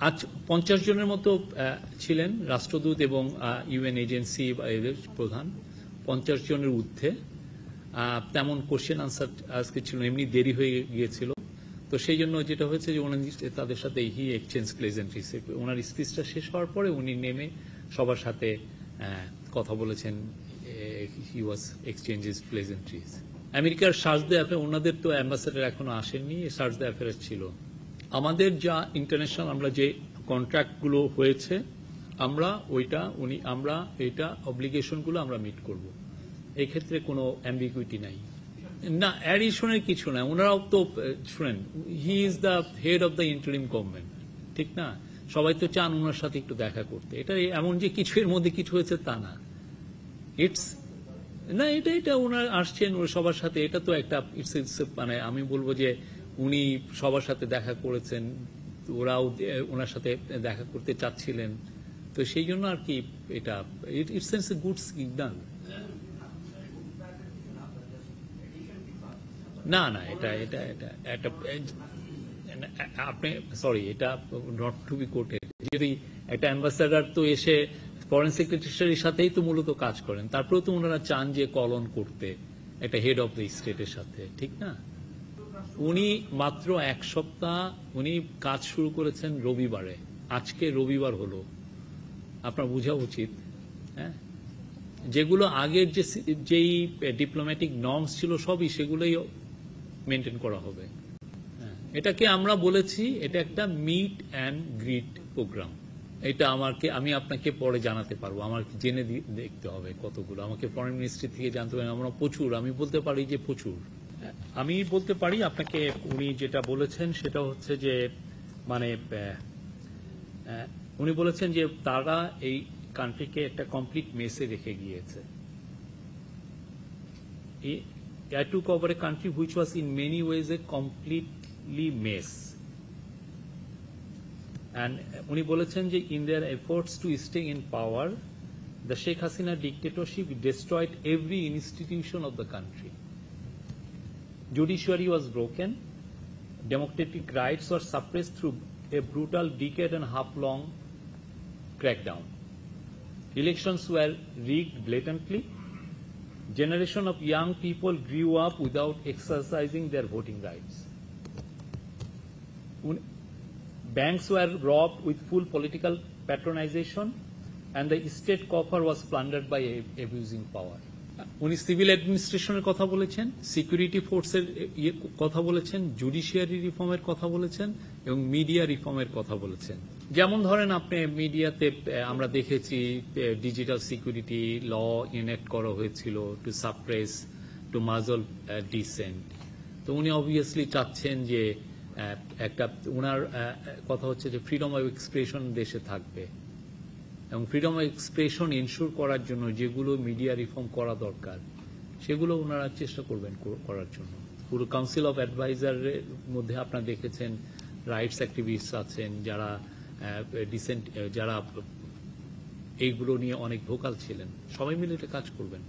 আজ 50 জনের মতো ছিলেন রাষ্ট্রদূত এবং ইউএন এজেন্সি বা এদের প্রধান, 50 জনের ঊর্ধ্বে। তেমন কোশ্চেন আনসার আজকে ছিল, এমনি দেরি হয়ে গিয়েছিল। তো সেই জন্য যেটা হয়েছে যে উনি তাদের সাথে হি এক্সচেঞ্জ প্লেজেন্ট্রিজ, ওনার স্পিচটা শেষ হওয়ার পরে উনি নেমে সবার সাথে কথা বলেছেন। হি ওয়াজ এক্সচেঞ্জেস প্লেজেন্ট্রিজ। আমেরিকার সার্চ দ্য অ্যাফেয়ার, ওনাদের তো অ্যাম্বাসেডার এখনো আসেননি, সার্চ দ্য অ্যাফেয়ার ছিল। আমাদের যা ইন্টারন্যাশনাল আমরা যে কন্ট্রাক্টগুলো হয়েছে আমরা এটা অব্লিগেশনগুলো আমরা মিট করব। এই ক্ষেত্রে কোনো অ্যাম্বিগুইটি নাই। না, অ্যাডিশনের কিছু না। ওনারাও তো শুনেন, he is the head of the interim government, ঠিক না? সবাই তো চান ওনার সাথে একটু দেখা করতে। এটা এমন যে কিছু এর মধ্যে কিছু হয়েছে তা না। এটা ওনার আসছেন ওর সবার সাথে, এটা তো একটা মানে আমি বলবো যে উনি সবার সাথে দেখা করেছেন, ওরাও ওনার সাথে দেখা করতে চাচ্ছিলেন। তো সেই জন্য আর কি এটা ইটস এ গুড সিগন্যাল। না না, আপনি সরি, এটা নট টু বি কোটেড। যদি একটা অ্যাম্বাসাডার তো এসে ফরেন সেক্রেটারির সাথেই তো মূলত কাজ করেন, তারপরেও তো ওনারা চান যে কলন করতে একটা হেড অফ দ্য স্টেটের সাথে, ঠিক না? উনি মাত্র 1 সপ্তাহ উনি কাজ শুরু করেছেন রবিবারে, আজকে রবিবার হলো। আপনার বোঝা উচিত, হ্যাঁ, যেগুলো আগের যেই ডিপ্লোম্যাটিক নর্মস ছিল সবই সেগুলোই মেনটেন করা হবে। এটাকে আমরা বলেছি এটা একটা মিট অ্যান্ড গ্রিট প্রোগ্রাম। এটা আমি আপনাকে পরে জানাতে পারবো, আমার জেনে দেখতে হবে কতগুলো, আমাকে ফরেন মিনিস্ট্রি থেকে জানতে হবে। আমরা প্রচুর, আমি বলতে পারি যে প্রচুর। আমি বলতে পারি আপনাকে উনি যেটা বলেছেন সেটা হচ্ছে যে মানে উনি বলেছেন যে তারা এই কান্ট্রিকে একটা কমপ্লিট মেসে রেখে গিয়েছে। I took over a country which was in many ways a completely mess. And উনি বলেছেন যে in their efforts to stay in power, the Sheikh Hasina dictatorship destroyed every institution of the country. Judiciary was broken, democratic rights were suppressed through a brutal decade-and-a-half-long crackdown. Elections were rigged blatantly. Generation of young people grew up without exercising their voting rights. Banks were robbed with full political patronization, and the state coffer was plundered by abusing power. উনি civil অ্যাডমিনিস্ট্রেশনের কথা বলেছেন, security ফোর্সের কথা বলেছেন, judiciary রিফর্মের কথা বলেছেন এবং media রিফর্মের কথা বলেছেন। যেমন ধরেন আপনি মিডিয়াতে আমরা দেখেছি ডিজিটাল সিকিউরিটি ল ইনেক্ট করা হয়েছিল টু সাপ্রেস, টু মাজল ডিসেন্ট। তো উনি অবভিয়াসলি চাচ্ছেন যে একটা ওনার কথা হচ্ছে যে ফ্রিডম অফ এক্সপ্রেশন দেশে থাকবে এবং ফ্রিডম অফ এক্সপ্রেশন এনশিওর করার জন্য যেগুলো মিডিয়া রিফর্ম করা দরকার সেগুলো ওনারা চেষ্টা করবেন করার জন্য। পুরো কাউন্সিল অফ অ্যাডভাইজারের মধ্যে আপনারা দেখেছেন রাইটস অ্যাক্টিভিস্ট আছেন যারা ডিসেন্ট, যারা এইগুলো নিয়ে অনেক ভোকাল ছিলেন। সবাই মিলে এটা কাজ করবেন।